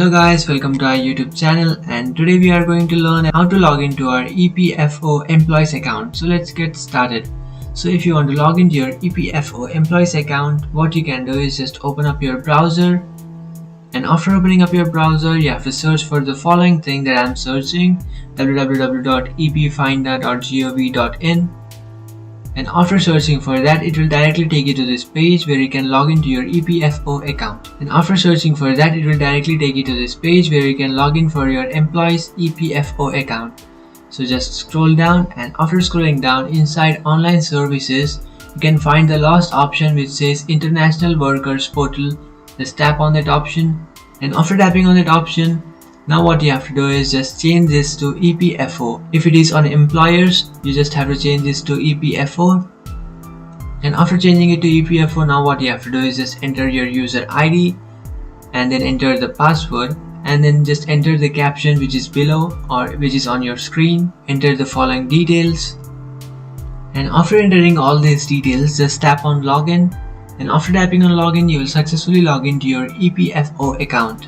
Hello guys, welcome to our YouTube channel, and today we are going to learn how to log into our EPFO employees account. So let's get started. So if you want to log into your EPFO employees account, what you can do is just open up your browser, and after opening up your browser you have to search for the following thing that I'm searching: www.epfinder.gov.in. And after searching for that, it will directly take you to this page where you can log into your EPFO account. And after searching for that, it will directly take you to this page where you can log in for your employees EPFO account. So just scroll down, and after scrolling down, inside online services you can find the last option which says International Workers Portal. Just tap on that option, and after tapping on that option, now what you have to do is just change this to EPFO. If it is on employers, you just have to change this to EPFO. And after changing it to EPFO, now what you have to do is just enter your user ID and then enter the password, and then just enter the caption which is below or which is on your screen. Enter the following details, and after entering all these details, just tap on login. And after tapping on login, you will successfully log into your EPFO account.